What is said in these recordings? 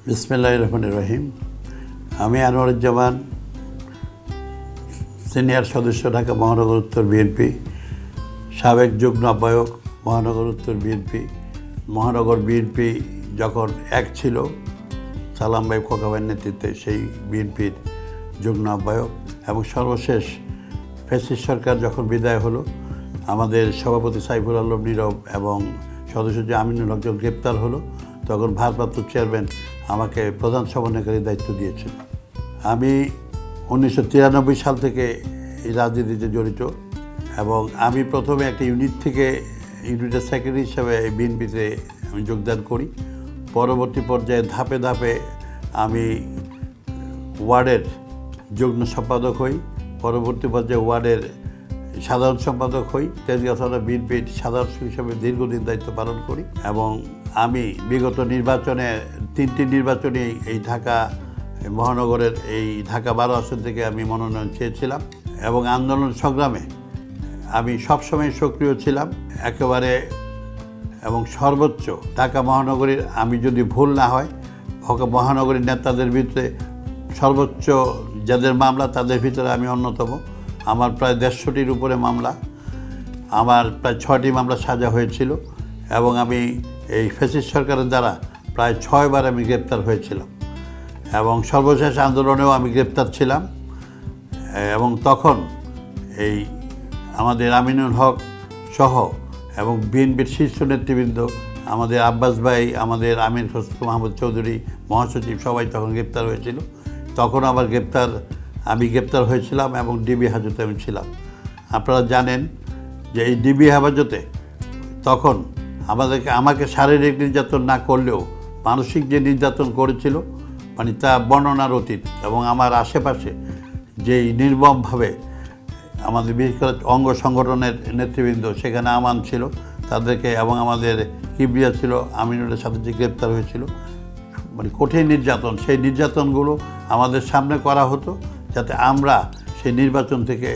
বিসমিল্লাহির রহমানির রহিম। আমি আনোয়ারুজ্জামান, সিনিয়র সদস্য, ঢাকা মহানগর উত্তর বিএনপি, সাবেক যুগ্ম আহ্বায়ক মহানগর উত্তর বিএনপি। মহানগর বিএনপি যখন এক ছিল সালাম ভাই খোকা ভাইয়ের নেতৃত্বে, সেই বিএনপির যুগ্ম আহ্বায়ক। এবং সর্বশেষ ফ্যাসিস্ট সরকার যখন বিদায় হলো, আমাদের সভাপতি সাইফুল আলম নীরব এবং সদস্য যে আমিনুল হক যখন গ্রেপ্তার হলো, তখন ভারপ্রাপ্ত চেয়ারম্যান আমাকে প্রধান সমন্বয়কারী দায়িত্ব দিয়েছিল। আমি 1993 সাল থেকে এই রাজনীতিতে জড়িত এবং আমি প্রথমে একটা ইউনিটের সেক্রেটারি হিসাবে বিএনপিতে আমি যোগদান করি। পরবর্তী পর্যায়ে ধাপে ধাপে আমি ওয়ার্ডের যুগ্ম সম্পাদক হই, পরবর্তী পর্যায়ে ওয়ার্ডের সাধারণ সম্পাদক হই, তেজগাঁও থানা বিএনপির সাধারণ হিসাবে দীর্ঘদিন দায়িত্ব পালন করি। এবং আমি বিগত নির্বাচনে 3টি নির্বাচনে এই ঢাকা মহানগরের এই ঢাকা 12 আসন থেকে আমি মনোনয়ন চেয়েছিলাম এবং আন্দোলন সংগ্রামে আমি সবসময় সক্রিয় ছিলাম একেবারে। এবং সর্বোচ্চ ঢাকা মহানগরীর, আমি যদি ভুল না হয়, মহানগরীর নেতাদের ভিতরে সর্বোচ্চ যাদের মামলা, তাদের ভিতরে আমি অন্যতম। আমার প্রায় 150টির উপরে মামলা, আমার প্রায় 6টি মামলা সাজা হয়েছিল এবং আমি এই ফ্যাসিস্ট সরকারের দ্বারা প্রায় 6 বার আমি গ্রেপ্তার হয়েছিলাম এবং সর্বশেষ আন্দোলনেও আমি গ্রেপ্তার ছিলাম। এবং তখন এই আমাদের আমিনুল হক সহ এবং বিএনপির শীর্ষ নেতৃবৃন্দ, আমাদের আব্বাস ভাই, আমাদের আমির খসরু মাহমুদ চৌধুরী মহাসচিব, সবাই তখন গ্রেপ্তার হয়েছিল। তখন আমি গ্রেপ্তার হয়েছিলাম এবং ডিবি হেফাজতে আমি ছিলাম। আপনারা জানেন যে এই ডিবি হেফাজতে তখন আমাকে শারীরিক নির্যাতন না করলেও মানসিক যে নির্যাতন করেছিল, মানে তা বর্ণনার অতীত। এবং আমার আশেপাশে যেই নির্মমভাবে আমাদের বিশেষ করে অঙ্গ সংগঠনের নেতৃবৃন্দ, সেখানে আমান ছিল তাদেরকে, এবং আমাদের কিবরিয়া ছিল আমিনুলের সাথে যে গ্রেপ্তার হয়েছিল, মানে কঠিন নির্যাতন, সেই নির্যাতনগুলো আমাদের সামনে করা হতো যাতে আমরা সেই নির্বাচন থেকে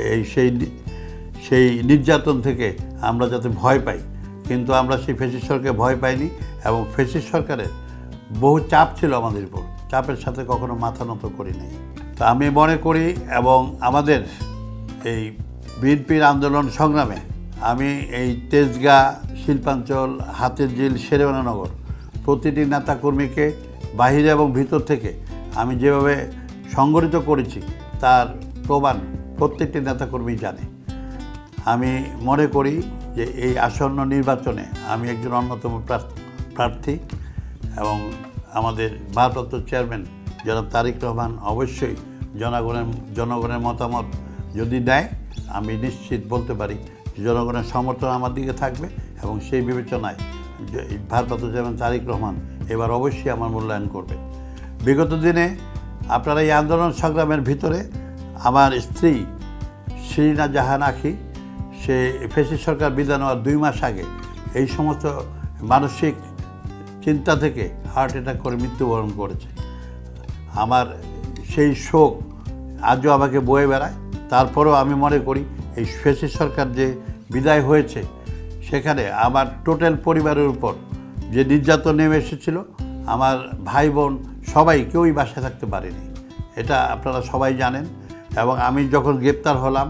সেই নির্যাতন থেকে আমরা যাতে ভয় পাই। কিন্তু আমরা সেই ফ্যাসিস্ট সরকারকে ভয় পাইনি এবং ফ্যাসিস্ট সরকারের বহু চাপ ছিল আমাদের উপর, চাপের সাথে কখনো মাথা নত করি নাই। তা আমি মনে করি, এবং আমাদের এই বিএনপির আন্দোলন সংগ্রামে আমি এই তেজগাঁ, শিল্পাঞ্চল, হাতিরঝিল, শেরেবাংলা, প্রতিটি নেতাকর্মীকে বাহিরে এবং ভিতর থেকে আমি যেভাবে সংগঠিত করেছি তার প্রমাণ প্রত্যেকটি নেতাকর্মী জানে। আমি মনে করি যে এই আসন্ন নির্বাচনে আমি একজন অন্যতম প্রার্থী এবং আমাদের ভারপ্রাপ্ত চেয়ারম্যান জনাব তারেক রহমান অবশ্যই জনগণের মতামত যদি দেয়, আমি নিশ্চিত বলতে পারি জনগণের সমর্থন আমার দিকে থাকবে এবং সেই বিবেচনায় ভারপ্রাপ্ত চেয়ারম্যান তারেক রহমান এবার অবশ্যই আমার মূল্যায়ন করবে। বিগত দিনে আপনারা এই আন্দোলন সংগ্রামের ভিতরে আমার স্ত্রী শিরিনা জাহান আখি, সে ফ্যাসিস্ট সরকার বিদায় নেওয়ার 2 মাস আগে এই সমস্ত মানসিক চিন্তা থেকে হার্ট অ্যাটাক করে মৃত্যুবরণ করেছে। আমার সেই শোক আজও আমাকে বয়ে বেড়ায়। তারপরেও আমি মনে করি এই ফ্যাসিস্ট সরকার যে বিদায় হয়েছে, সেখানে আমার টোটাল পরিবারের উপর যে নির্যাতন নেমে এসেছিল, আমার ভাই বোন সবাই কেউই বাসায় থাকতে পারেনি, এটা আপনারা সবাই জানেন। এবং আমি যখন গ্রেপ্তার হলাম,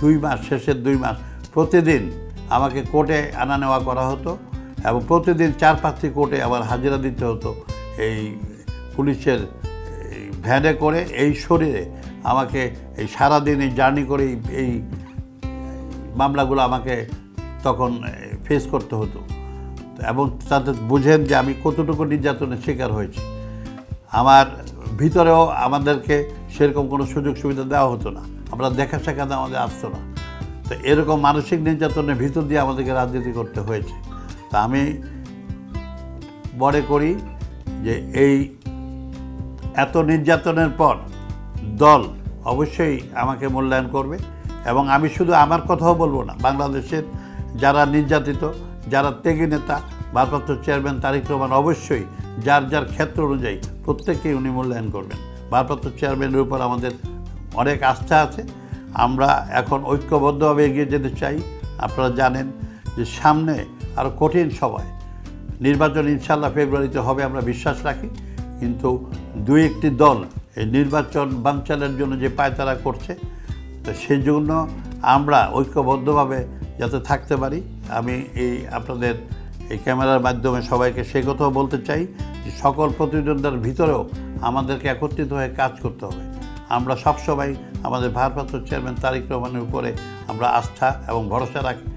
2 মাস, শেষের 2 মাস প্রতিদিন আমাকে কোর্টে আনা নেওয়া করা হতো এবং প্রতিদিন 4-5টি কোর্টে আবার হাজিরা দিতে হতো এই পুলিশের ভ্যানে করে। এই শরীরে আমাকে এই সারাদিন এই জার্নি করে এই মামলাগুলো আমাকে তখন ফেস করতে হতো এবং তাতে বুঝেন যে আমি কতটুকু নির্যাতনের শিকার হয়েছি। আমার ভিতরেও আমাদেরকে সেরকম কোনো সুযোগ সুবিধা দেওয়া হতো না, আমরা দেখা সাক্ষাৎ আমাদের আসতো না। তো এরকম মানসিক নির্যাতনের ভিতর দিয়ে আমাদেরকে রাজনীতি করতে হয়েছে। তা আমি মনে করি যে এই এত নির্যাতনের পর দল অবশ্যই আমাকে মূল্যায়ন করবে এবং আমি শুধু আমার কথাও বলবো না, বাংলাদেশের যারা নির্যাতিত, যারা ত্যাগী নেতা, ভারপ্রাপ্ত চেয়ারম্যান তারেক রহমান অবশ্যই যার যার ক্ষেত্র অনুযায়ী প্রত্যেককেই উনি মূল্যায়ন করবেন। ভারপ্রাপ্ত চেয়ারম্যানের উপর আমাদের অনেক আস্থা আছে, আমরা এখন ঐক্যবদ্ধভাবে এগিয়ে যেতে চাই। আপনারা জানেন যে সামনে আরও কঠিন সময়, নির্বাচন ইনশাআল্লাহ ফেব্রুয়ারিতে হবে আমরা বিশ্বাস রাখি, কিন্তু দুই একটি দল এই নির্বাচন বানচালের জন্য যে পায়তারা করছে, তো সেই জন্য আমরা ঐক্যবদ্ধভাবে যাতে থাকতে পারি, আমি আপনাদের এই ক্যামেরার মাধ্যমে সবাইকে সে কথাও বলতে চাই যে সকল প্রতিদ্বন্দ্বিতার ভিতরেও আমাদেরকে একত্রিত হয়ে কাজ করতে হবে। আমরা সবসময় আমাদের ভারপ্রাপ্ত চেয়ারম্যান তারেক রহমানের উপরে আমরা আস্থা এবং ভরসা রাখি।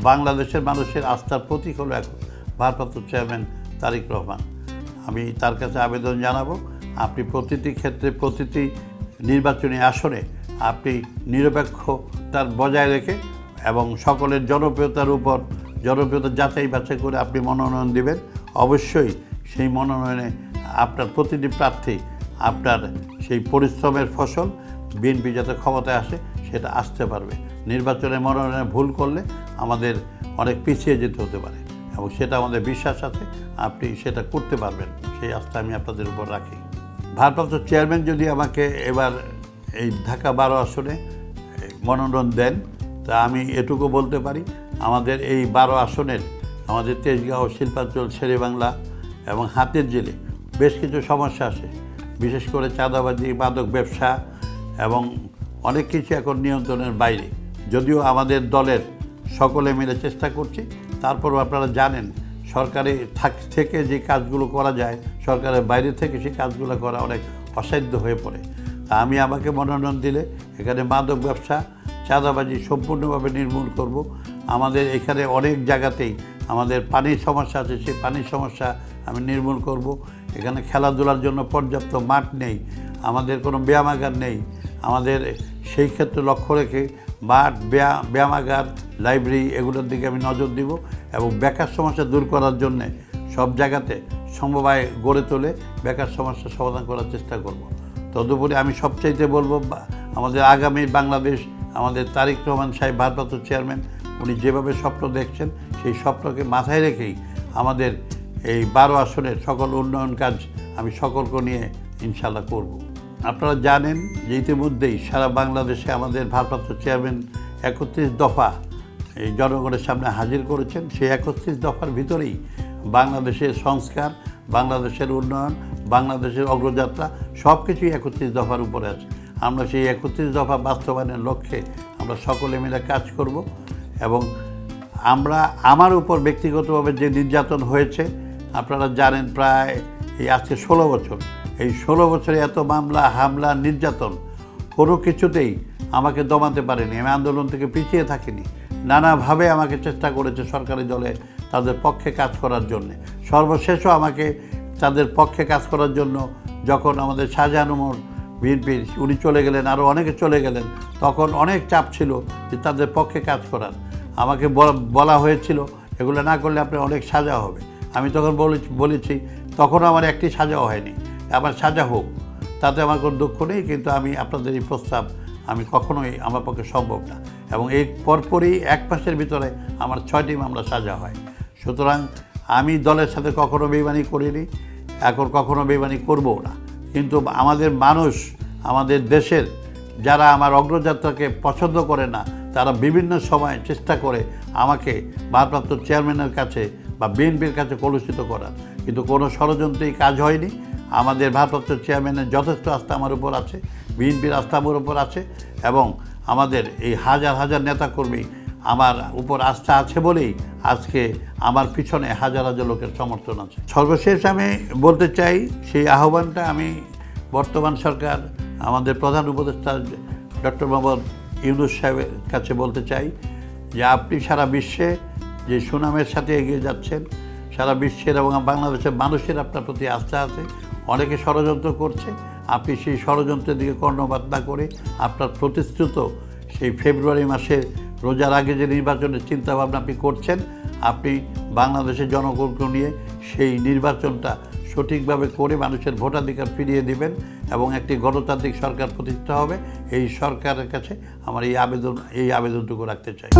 বাংলাদেশের মানুষের আস্থার প্রতীক হলো এখন ভারপ্রাপ্ত চেয়ারম্যান তারেক রহমান। আমি তার কাছে আবেদন জানাবো, আপনি প্রতিটি ক্ষেত্রে প্রতিটি নির্বাচনী আসনে আপনি নিরপেক্ষতার বজায় রেখে এবং সকলের জনপ্রিয়তা যাচাই বাছাই করে আপনি মনোনয়ন দিবেন। অবশ্যই সেই মনোনয়নে আপনার প্রতিটি প্রার্থী আপনার সেই পরিশ্রমের ফসল বিএনপি যাতে ক্ষমতায় আসে সেটা আসতে পারবে। নির্বাচনে মনোনয়নে ভুল করলে আমাদের অনেক পিছিয়ে যেতে হতে পারে এবং সেটা আমাদের বিশ্বাস আছে আপনি সেটা করতে পারবেন, সেই আস্থা আমি আপনাদের উপর রাখি। ভারপ্রাপ্ত চেয়ারম্যান যদি আমাকে এবার এই ঢাকা 12 আসনে মনোনয়ন দেন, তা আমি এটুকু বলতে পারি আমাদের এই 12 আসনের আমাদের তেজগাঁও, শিল্পাঞ্চল, শেরেবাংলা এবং হাতের জেলে বেশ কিছু সমস্যা আছে, বিশেষ করে চাঁদাবাজি, মাদক ব্যবসা এবং অনেক কিছু এখন নিয়ন্ত্রণের বাইরে। যদিও আমাদের দলের সকলে মিলে চেষ্টা করছি, তারপরও আপনারা জানেন সরকারি থেকে যে কাজগুলো করা যায় সরকারের বাইরে থেকে সেই কাজগুলো করা অনেক অসাধ্য হয়ে পড়ে। তা আমি আমাকে মনোনয়ন দিলে এখানে মাদক ব্যবসা, চাঁদাবাজি সম্পূর্ণভাবে নির্মূল করব। আমাদের এখানে অনেক জায়গাতেই আমাদের পানির সমস্যা আছে, সেই পানির সমস্যা আমি নির্মূল করব। এখানে খেলাধুলার জন্য পর্যাপ্ত মাঠ নেই, আমাদের কোনো ব্যায়ামাগার নেই। আমাদের সেই ক্ষেত্রে লক্ষ্য রেখে মাঠ, ব্যায়ামাগার, লাইব্রেরি এগুলোর দিকে আমি নজর দিব এবং বেকার সমস্যা দূর করার জন্যে সব জায়গাতে সমবায় গড়ে তোলে বেকার সমস্যা সমাধান করার চেষ্টা করব। তদুপরি আমি সবচাইতে বলবো আমাদের আগামী বাংলাদেশ, আমাদের তারেক রহমান সাহেব ভারপ্রাপ্ত চেয়ারম্যান উনি যেভাবে স্বপ্ন দেখছেন সেই স্বপ্নকে মাথায় রেখেই আমাদের এই 12 আসনের সকল উন্নয়ন কাজ আমি সকলকে নিয়ে ইনশাল্লাহ করব। আপনারা জানেন যে ইতিমধ্যেই সারা বাংলাদেশে আমাদের ভারপ্রাপ্ত চেয়ারম্যান 31 দফা এই জনগণের সামনে হাজির করেছেন। সেই 31 দফার ভিতরেই বাংলাদেশের সংস্কার, বাংলাদেশের উন্নয়ন, বাংলাদেশের অগ্রযাত্রা সব কিছুই 31 দফার উপরে আছে। আমরা সেই 31 দফা বাস্তবায়নের লক্ষ্যে আমরা সকলে মিলে কাজ করব এবং আমার উপর ব্যক্তিগতভাবে যে নির্যাতন হয়েছে আপনারা জানেন, প্রায় এই আজকে 16 বছর, এই 16 বছরে এত মামলা, হামলা, নির্যাতন কোনো কিছুতেই আমাকে দমাতে পারেনি। আমি আন্দোলন থেকে পিছিয়ে থাকিনি, নানাভাবে আমাকে চেষ্টা করেছে সরকারি দলে তাদের পক্ষে কাজ করার জন্যে। সর্বশেষও আমাকে তাদের পক্ষে কাজ করার জন্য যখন আমাদের শাহজাহান ওমর বিএনপির উনি চলে গেলেন, আরও অনেকে চলে গেলেন, তখন অনেক চাপ ছিল যে তাদের পক্ষে কাজ করার। আমাকে বলা হয়েছিল এগুলো না করলে আপনার অনেক সাজা হবে। আমি তখন বলেছি তখনও আমার একটি সাজাও হয়নি, আমার সাজা হোক, তাতে আমার কোনো দুঃখ নেই, কিন্তু আমি আপনাদের এই প্রস্তাব আমি কখনোই আমার পক্ষে সম্ভব না। এবং এই পরপরই 1 মাসের ভিতরে আমার 6টি মামলা সাজা হয়। সুতরাং আমি দলের সাথে কখনো বেইমানি করিনি, এখন কখনো বেইমানি করবও না। কিন্তু আমাদের মানুষ, আমাদের দেশের যারা আমার অগ্রযাত্রাকে পছন্দ করে না, তারা বিভিন্ন সময় চেষ্টা করে আমাকে ভারপ্রাপ্ত চেয়ারম্যানের কাছে বা বিএনপির কাছে কলুষিত করার, কিন্তু কোনো ষড়যন্ত্রেই কাজ হয়নি। আমাদের ভারপ্রাপ্ত চেয়ারম্যানের যথেষ্ট আস্থা আমার উপর আছে, বিএনপির আস্থা আমার উপর আছে এবং আমাদের এই হাজার হাজার নেতাকর্মী আমার উপর আস্থা আছে বলেই আজকে আমার পিছনে হাজার হাজার লোকের সমর্থন আছে। সর্বশেষ আমি বলতে চাই, সেই আহ্বানটা আমি বর্তমান সরকার, আমাদের প্রধান উপদেষ্টা ডক্টর মোহাম্মদ ইউনূস সাহেবের কাছে বলতে চাই যে আপনি সারা বিশ্বে যে সুনামের সাথে এগিয়ে যাচ্ছেন, সারা বিশ্বের এবং বাংলাদেশের মানুষের আপনার প্রতি আস্থা আছে। অনেকে ষড়যন্ত্র করছে, আপনি সেই ষড়যন্ত্রের দিকে কর্ণপাত না করে আপনার প্রতিশ্রুত সেই ফেব্রুয়ারি মাসে রোজার আগে যে নির্বাচনের চিন্তাভাবনা আপনি করছেন, আপনি বাংলাদেশের জনগণকে নিয়ে সেই নির্বাচনটা সঠিকভাবে করে মানুষের ভোটাধিকার ফিরিয়ে দিবেন এবং একটি গণতান্ত্রিক সরকার প্রতিষ্ঠা হবে। এই সরকারের কাছে আমার এই আবেদনটুকু রাখতে চাই।